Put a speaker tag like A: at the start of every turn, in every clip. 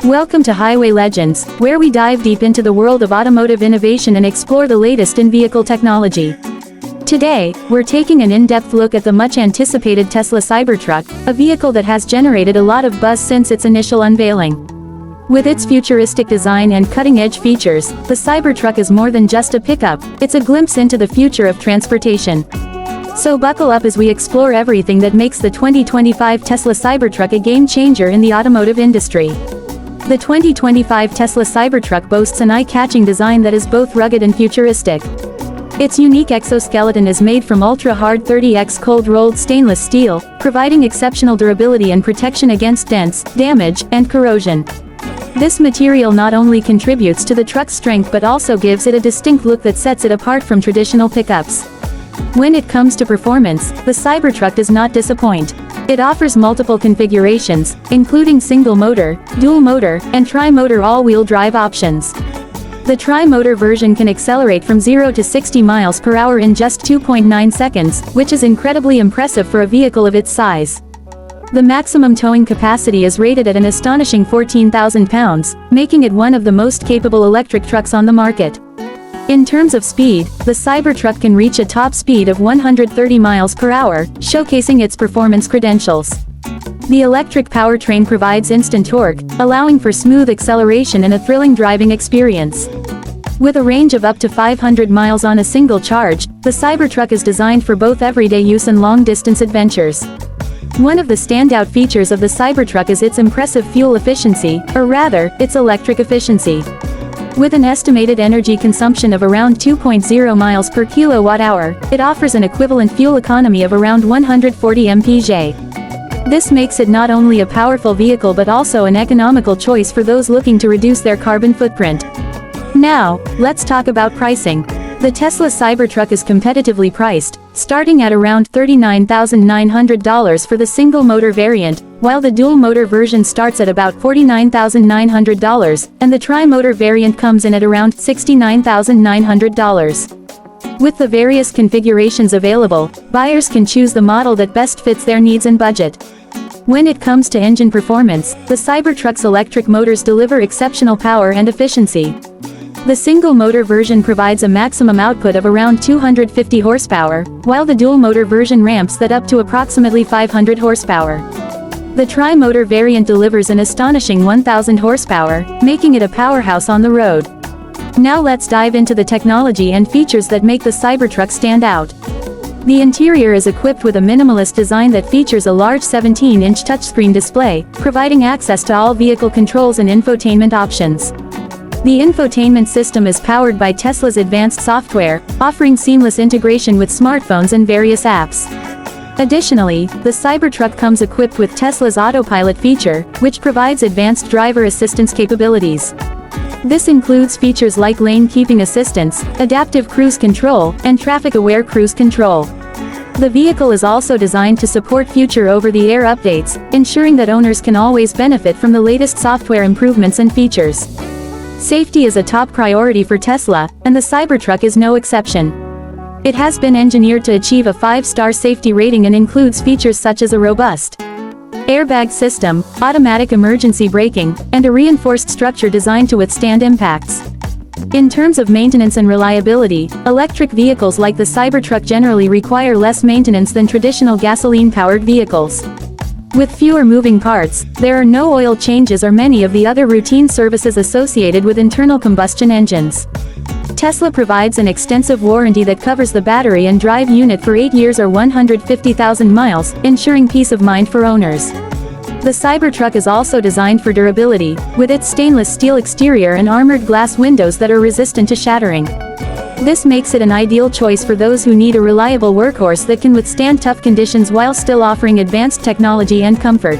A: Welcome to Highway Legends, where we dive deep into the world of automotive innovation and explore the latest in vehicle technology. Today, we're taking an in-depth look at the much-anticipated Tesla Cybertruck, a vehicle that has generated a lot of buzz since its initial unveiling. With its futuristic design and cutting-edge features, the Cybertruck is more than just a pickup, it's a glimpse into the future of transportation. So buckle up as we explore everything that makes the 2025 Tesla Cybertruck a game-changer in the automotive industry. The 2025 Tesla Cybertruck boasts an eye-catching design that is both rugged and futuristic. Its unique exoskeleton is made from ultra-hard 30X cold-rolled stainless steel, providing exceptional durability and protection against dents, damage, and corrosion. This material not only contributes to the truck's strength but also gives it a distinct look that sets it apart from traditional pickups. When it comes to performance, the Cybertruck does not disappoint. It offers multiple configurations, including single-motor, dual-motor, and tri-motor all-wheel drive options. The tri-motor version can accelerate from 0 to 60 miles per hour in just 2.9 seconds, which is incredibly impressive for a vehicle of its size. The maximum towing capacity is rated at an astonishing 14,000 pounds, making it one of the most capable electric trucks on the market. In terms of speed, the Cybertruck can reach a top speed of 130 miles per hour, showcasing its performance credentials. The electric powertrain provides instant torque, allowing for smooth acceleration and a thrilling driving experience. With a range of up to 500 miles on a single charge, the Cybertruck is designed for both everyday use and long-distance adventures. One of the standout features of the Cybertruck is its impressive fuel efficiency, or rather, its electric efficiency. With an estimated energy consumption of around 2.0 miles per kilowatt-hour, it offers an equivalent fuel economy of around 140 mpg. This makes it not only a powerful vehicle but also an economical choice for those looking to reduce their carbon footprint. Now, let's talk about pricing. The Tesla Cybertruck is competitively priced, starting at around $39,900 for the single-motor variant, while the dual-motor version starts at about $49,900, and the tri-motor variant comes in at around $69,900. With the various configurations available, buyers can choose the model that best fits their needs and budget. When it comes to engine performance, the Cybertruck's electric motors deliver exceptional power and efficiency. The single-motor version provides a maximum output of around 250 horsepower, while the dual-motor version ramps that up to approximately 500 horsepower. The tri-motor variant delivers an astonishing 1,000 horsepower, making it a powerhouse on the road. Now let's dive into the technology and features that make the Cybertruck stand out. The interior is equipped with a minimalist design that features a large 17-inch touchscreen display, providing access to all vehicle controls and infotainment options. The infotainment system is powered by Tesla's advanced software, offering seamless integration with smartphones and various apps. Additionally, the Cybertruck comes equipped with Tesla's autopilot feature, which provides advanced driver assistance capabilities. This includes features like lane keeping assistance, adaptive cruise control, and traffic-aware cruise control. The vehicle is also designed to support future over-the-air updates, ensuring that owners can always benefit from the latest software improvements and features. Safety is a top priority for Tesla, and the Cybertruck is no exception. It has been engineered to achieve a 5-star safety rating and includes features such as a robust airbag system, automatic emergency braking, and a reinforced structure designed to withstand impacts. In terms of maintenance and reliability, electric vehicles like the Cybertruck generally require less maintenance than traditional gasoline-powered vehicles. With fewer moving parts, there are no oil changes or many of the other routine services associated with internal combustion engines. Tesla provides an extensive warranty that covers the battery and drive unit for 8 years or 150,000 miles, ensuring peace of mind for owners. The Cybertruck is also designed for durability, with its stainless steel exterior and armored glass windows that are resistant to shattering. This makes it an ideal choice for those who need a reliable workhorse that can withstand tough conditions while still offering advanced technology and comfort.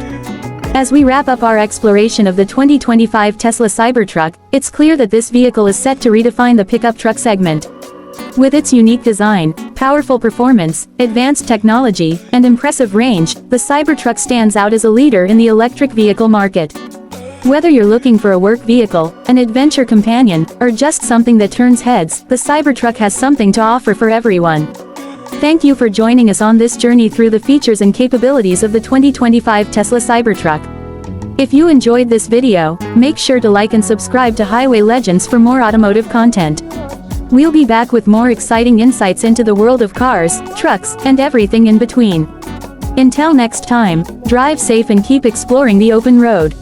A: As we wrap up our exploration of the 2025 Tesla Cybertruck, it's clear that this vehicle is set to redefine the pickup truck segment. With its unique design, powerful performance, advanced technology, and impressive range, the Cybertruck stands out as a leader in the electric vehicle market. Whether you're looking for a work vehicle, an adventure companion, or just something that turns heads, the Cybertruck has something to offer for everyone. Thank you for joining us on this journey through the features and capabilities of the 2025 Tesla Cybertruck. If you enjoyed this video, make sure to like and subscribe to Highway Legends for more automotive content. We'll be back with more exciting insights into the world of cars, trucks, and everything in between. Until next time, drive safe and keep exploring the open road.